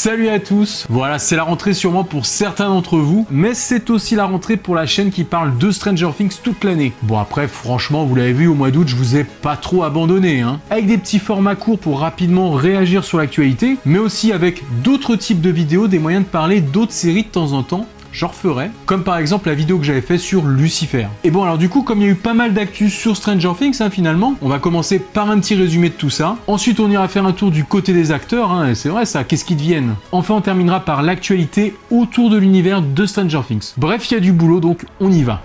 Salut à tous. Voilà, c'est la rentrée sûrement pour certains d'entre vous, mais c'est aussi la rentrée pour la chaîne qui parle de Stranger Things toute l'année. Bon après, franchement, vous l'avez vu, au mois d'août, je vous ai pas trop abandonné, avec des petits formats courts pour rapidement réagir sur l'actualité, mais aussi avec d'autres types de vidéos, des moyens de parler d'autres séries de temps en temps. J'en referai, comme par exemple la vidéo que j'avais fait sur Lucifer. Et bon alors du coup, comme il y a eu pas mal d'actu sur Stranger Things finalement, on va commencer par un petit résumé de tout ça. Ensuite on ira faire un tour du côté des acteurs, et c'est vrai ça, qu'est-ce qu'ils deviennent. Enfin on terminera par l'actualité autour de l'univers de Stranger Things. Bref, il y a du boulot donc on y va.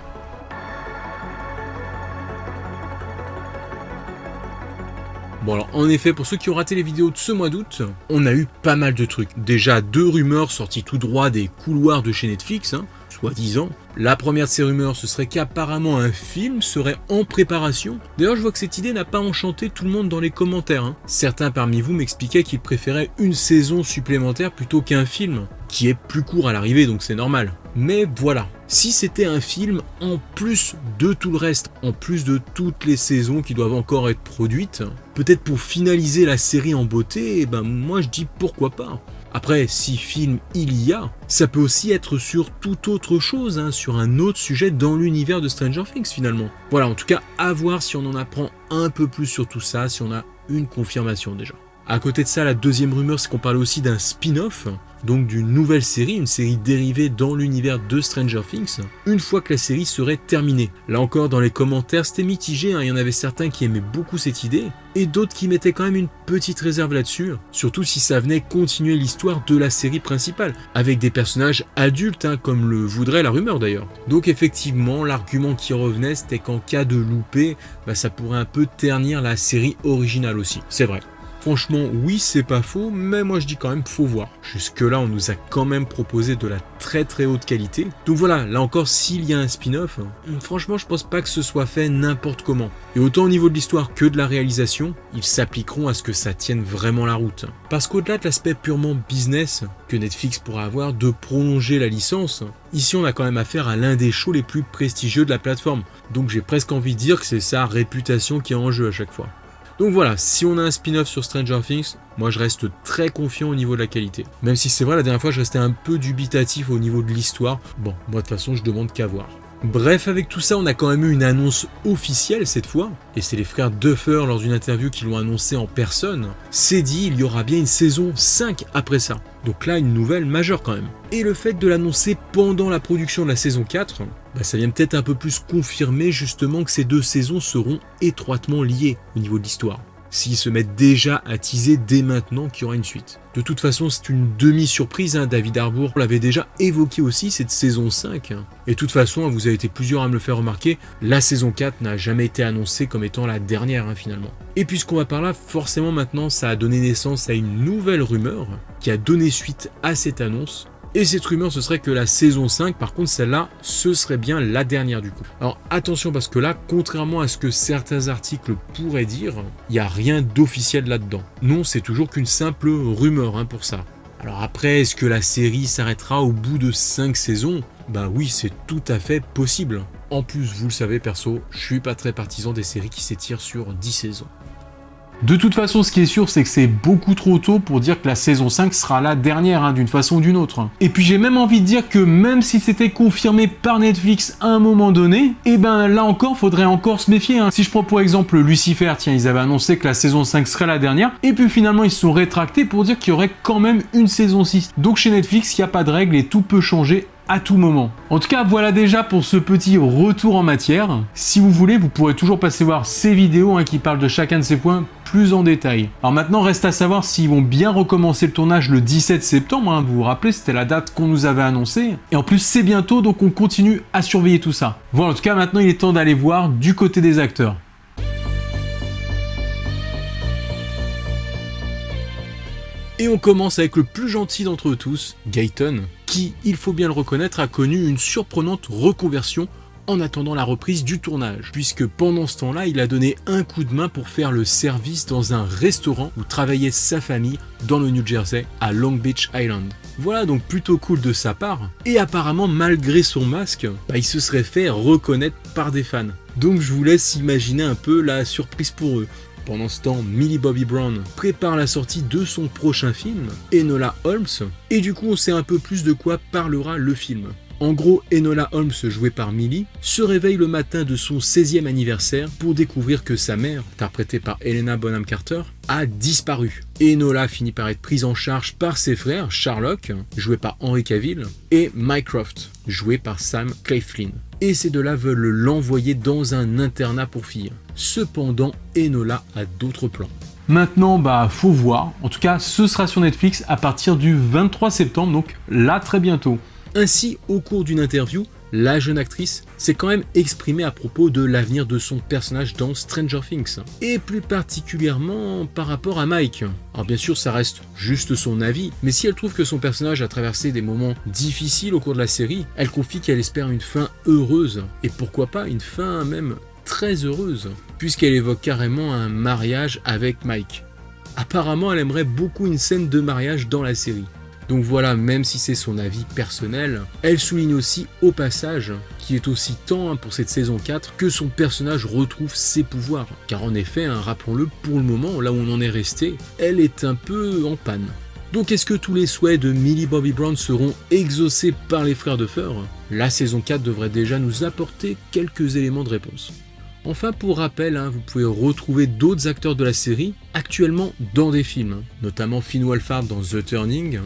Bon alors en effet, pour ceux qui ont raté les vidéos de ce mois d'août, on a eu pas mal de trucs. Déjà 2 rumeurs sorties tout droit des couloirs de chez Netflix, soi-disant. La première de ces rumeurs, ce serait qu'apparemment un film serait en préparation. D'ailleurs, je vois que cette idée n'a pas enchanté tout le monde dans les commentaires. Certains parmi vous m'expliquaient qu'ils préféraient une saison supplémentaire plutôt qu'un film, qui est plus court à l'arrivée, donc c'est normal. Mais voilà, si c'était un film en plus de tout le reste, en plus de toutes les saisons qui doivent encore être produites, peut-être pour finaliser la série en beauté, moi je dis pourquoi pas. Après, si film il y a, ça peut aussi être sur toute autre chose, sur un autre sujet dans l'univers de Stranger Things finalement. Voilà, en tout cas, à voir si on en apprend un peu plus sur tout ça, si on a une confirmation déjà. À côté de ça, la deuxième rumeur, c'est qu'on parle aussi d'un spin-off, donc d'une nouvelle série, une série dérivée dans l'univers de Stranger Things, une fois que la série serait terminée. Là encore, dans les commentaires, c'était mitigé, il y en avait certains qui aimaient beaucoup cette idée, et d'autres qui mettaient quand même une petite réserve là-dessus, surtout si ça venait continuer l'histoire de la série principale, avec des personnages adultes, comme le voudrait la rumeur d'ailleurs. Donc effectivement, l'argument qui revenait, c'était qu'en cas de loupé, ça pourrait un peu ternir la série originale aussi, c'est vrai. Franchement, oui, c'est pas faux, mais moi je dis quand même faut voir. Jusque-là, on nous a quand même proposé de la très très haute qualité. Donc voilà, là encore, s'il y a un spin-off, franchement, je pense pas que ce soit fait n'importe comment. Et autant au niveau de l'histoire que de la réalisation, ils s'appliqueront à ce que ça tienne vraiment la route. Parce qu'au-delà de l'aspect purement business que Netflix pourra avoir de prolonger la licence, ici on a quand même affaire à l'un des shows les plus prestigieux de la plateforme. Donc j'ai presque envie de dire que c'est sa réputation qui est en jeu à chaque fois. Donc voilà, si on a un spin-off sur Stranger Things, moi je reste très confiant au niveau de la qualité. Même si c'est vrai, la dernière fois je restais un peu dubitatif au niveau de l'histoire. Bon, moi de toute façon je demande qu'à voir. Bref, avec tout ça, on a quand même eu une annonce officielle cette fois, et c'est les frères Duffer lors d'une interview qui l'ont annoncé en personne. C'est dit, il y aura bien une saison 5 après ça. Donc là, une nouvelle majeure quand même. Et le fait de l'annoncer pendant la production de la saison 4, ça vient peut-être un peu plus confirmer justement que ces 2 saisons seront étroitement liées au niveau de l'histoire. S'ils se mettent déjà à teaser dès maintenant qu'il y aura une suite. De toute façon, c'est une demi-surprise, David Harbour l'avait déjà évoqué aussi, cette saison 5. Et de toute façon, vous avez été plusieurs à me le faire remarquer, la saison 4 n'a jamais été annoncée comme étant la dernière finalement. Et puisqu'on va par là, forcément maintenant, ça a donné naissance à une nouvelle rumeur qui a donné suite à cette annonce. Et cette rumeur, ce serait que la saison 5, par contre celle-là, ce serait bien la dernière du coup. Alors attention parce que là, contrairement à ce que certains articles pourraient dire, il n'y a rien d'officiel là-dedans. Non, c'est toujours qu'une simple rumeur pour ça. Alors après, est-ce que la série s'arrêtera au bout de 5 saisons ? Oui, c'est tout à fait possible. En plus, vous le savez perso, je suis pas très partisan des séries qui s'étirent sur 10 saisons. De toute façon, ce qui est sûr, c'est que c'est beaucoup trop tôt pour dire que la saison 5 sera la dernière d'une façon ou d'une autre. Et puis j'ai même envie de dire que même si c'était confirmé par Netflix à un moment donné, là encore, faudrait encore se méfier. Si je prends pour exemple Lucifer, tiens, ils avaient annoncé que la saison 5 serait la dernière, et puis finalement ils se sont rétractés pour dire qu'il y aurait quand même une saison 6. Donc chez Netflix, il n'y a pas de règle et tout peut changer à tout moment. En tout cas, voilà déjà pour ce petit retour en matière. Si vous voulez, vous pourrez toujours passer voir ces vidéos qui parlent de chacun de ces points plus en détail. Alors maintenant, reste à savoir s'ils vont bien recommencer le tournage le 17 septembre. Vous vous rappelez, c'était la date qu'on nous avait annoncée. Et en plus, c'est bientôt, donc on continue à surveiller tout ça. Voilà, en tout cas, maintenant, il est temps d'aller voir du côté des acteurs. Et on commence avec le plus gentil d'entre eux tous, Gaëtan, qui, il faut bien le reconnaître, a connu une surprenante reconversion en attendant la reprise du tournage, puisque pendant ce temps-là, il a donné un coup de main pour faire le service dans un restaurant où travaillait sa famille dans le New Jersey, à Long Beach Island. Voilà donc plutôt cool de sa part, et apparemment malgré son masque, il se serait fait reconnaître par des fans. Donc je vous laisse imaginer un peu la surprise pour eux. Pendant ce temps, Millie Bobby Brown prépare la sortie de son prochain film, Enola Holmes, et du coup on sait un peu plus de quoi parlera le film. En gros, Enola Holmes, jouée par Millie, se réveille le matin de son 16e anniversaire pour découvrir que sa mère, interprétée par Helena Bonham Carter, a disparu. Enola finit par être prise en charge par ses frères, Sherlock, joué par Henry Cavill, et Mycroft, joué par Sam Claflin. Et ces deux-là veulent l'envoyer dans un internat pour filles. Cependant, Enola a d'autres plans. Maintenant, faut voir. En tout cas, ce sera sur Netflix à partir du 23 septembre, donc là, très bientôt. Ainsi, au cours d'une interview, la jeune actrice s'est quand même exprimée à propos de l'avenir de son personnage dans Stranger Things, et plus particulièrement par rapport à Mike. Alors bien sûr, ça reste juste son avis, mais si elle trouve que son personnage a traversé des moments difficiles au cours de la série, elle confie qu'elle espère une fin heureuse, et pourquoi pas une fin même très heureuse, puisqu'elle évoque carrément un mariage avec Mike. Apparemment, elle aimerait beaucoup une scène de mariage dans la série. Donc voilà, même si c'est son avis personnel, elle souligne aussi au passage qu'il est aussi temps pour cette saison 4 que son personnage retrouve ses pouvoirs. Car en effet, rappelons-le, pour le moment, là où on en est resté, elle est un peu en panne. Donc est-ce que tous les souhaits de Millie Bobby Brown seront exaucés par les frères Duffer ? La saison 4 devrait déjà nous apporter quelques éléments de réponse. Enfin, pour rappel, vous pouvez retrouver d'autres acteurs de la série actuellement dans des films, notamment Finn Wolfhard dans The Turning.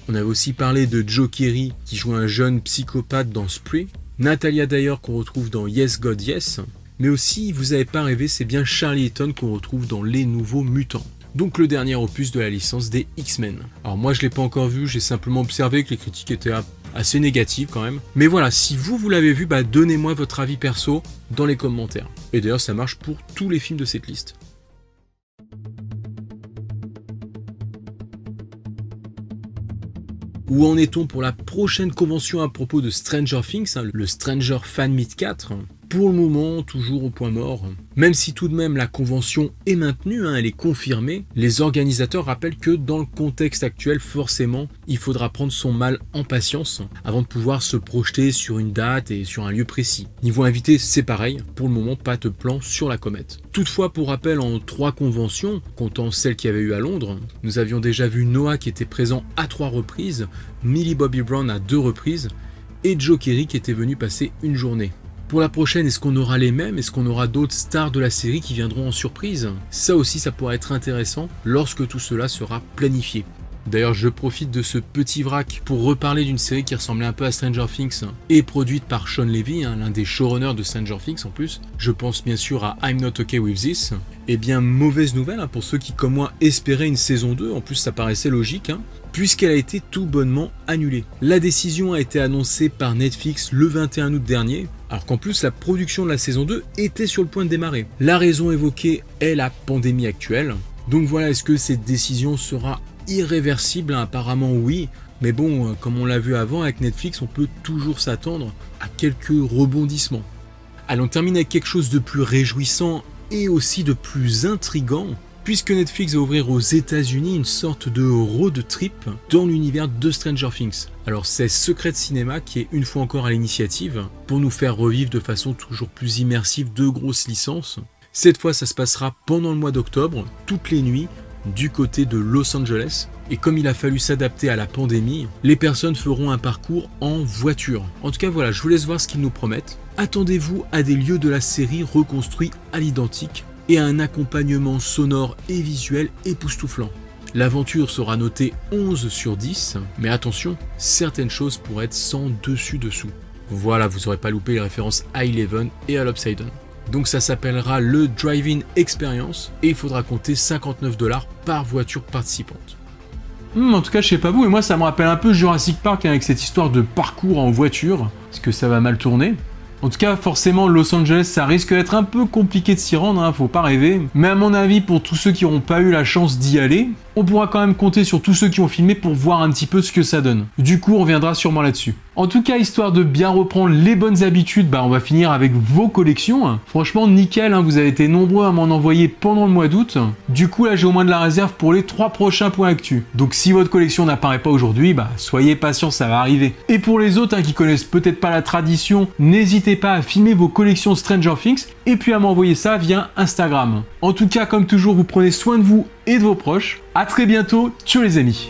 On avait aussi parlé de Joe Keery qui joue un jeune psychopathe dans Spree, Natalia Dyer qu'on retrouve dans Yes God Yes, mais aussi, vous avez pas rêvé, c'est bien Charlie Eaton qu'on retrouve dans Les Nouveaux Mutants. Donc le dernier opus de la licence des X-Men. Alors moi je l'ai pas encore vu, j'ai simplement observé que les critiques étaient assez négatives quand même. Mais voilà, si vous l'avez vu, donnez-moi votre avis perso dans les commentaires. Et d'ailleurs ça marche pour tous les films de cette liste. Où en est-on pour la prochaine convention à propos de Stranger Things, le Stranger Fan Meet 4 ? Pour le moment, toujours au point mort. Même si tout de même la convention est maintenue, elle est confirmée, les organisateurs rappellent que dans le contexte actuel, forcément, il faudra prendre son mal en patience avant de pouvoir se projeter sur une date et sur un lieu précis. Niveau invité, c'est pareil, pour le moment, pas de plan sur la comète. Toutefois, pour rappel, en 3 conventions, comptant celle qu'il y avait eu à Londres, nous avions déjà vu Noah qui était présent à 3 reprises, Millie Bobby Brown à 2 reprises, et Joe Keery qui était venu passer une journée. Pour la prochaine, est-ce qu'on aura les mêmes ? Est-ce qu'on aura d'autres stars de la série qui viendront en surprise ? Ça aussi, ça pourrait être intéressant lorsque tout cela sera planifié. D'ailleurs, je profite de ce petit vrac pour reparler d'une série qui ressemblait un peu à Stranger Things et produite par Sean Levy, l'un des showrunners de Stranger Things en plus. Je pense bien sûr à I'm Not Okay With This. Eh bien, mauvaise nouvelle pour ceux qui, comme moi, espéraient une saison 2. En plus, ça paraissait logique, puisqu'elle a été tout bonnement annulée. La décision a été annoncée par Netflix le 21 août dernier, alors qu'en plus la production de la saison 2 était sur le point de démarrer. La raison évoquée est la pandémie actuelle. Donc voilà, est-ce que cette décision sera irréversible ? Apparemment oui, mais bon, comme on l'a vu avant avec Netflix, on peut toujours s'attendre à quelques rebondissements. Allons, on termine avec quelque chose de plus réjouissant et aussi de plus intriguant, puisque Netflix va ouvrir aux États-Unis une sorte de road trip dans l'univers de Stranger Things. Alors c'est Secret Cinema qui est une fois encore à l'initiative pour nous faire revivre de façon toujours plus immersive de grosses licences. Cette fois ça se passera pendant le mois d'octobre, toutes les nuits, du côté de Los Angeles. Et comme il a fallu s'adapter à la pandémie, les personnes feront un parcours en voiture. En tout cas voilà, je vous laisse voir ce qu'ils nous promettent. Attendez-vous à des lieux de la série reconstruits à l'identique et à un accompagnement sonore et visuel époustouflant. L'aventure sera notée 11 sur 10, mais attention, certaines choses pourraient être sans dessus-dessous. Voilà, vous n'aurez pas loupé les références à Eleven et à l'Upside Down. Donc ça s'appellera le Drive-In Experience et il faudra compter $59 par voiture participante. En tout cas, je sais pas vous, mais moi ça me rappelle un peu Jurassic Park avec cette histoire de parcours en voiture, parce que ça va mal tourner. En tout cas, forcément, Los Angeles, ça risque d'être un peu compliqué de s'y rendre, faut pas rêver. Mais à mon avis, pour tous ceux qui n'auront pas eu la chance d'y aller, on pourra quand même compter sur tous ceux qui ont filmé pour voir un petit peu ce que ça donne. Du coup, on reviendra sûrement là-dessus. En tout cas, histoire de bien reprendre les bonnes habitudes, on va finir avec vos collections. Franchement, nickel, vous avez été nombreux à m'en envoyer pendant le mois d'août. Du coup, là, j'ai au moins de la réserve pour les 3 prochains points actu. Donc, si votre collection n'apparaît pas aujourd'hui, soyez patient, ça va arriver. Et pour les autres qui connaissent peut-être pas la tradition, n'hésitez pas à filmer vos collections Stranger Things et puis à m'envoyer ça via Instagram. En tout cas, comme toujours, vous prenez soin de vous et de vos proches. À très bientôt, ciao les amis.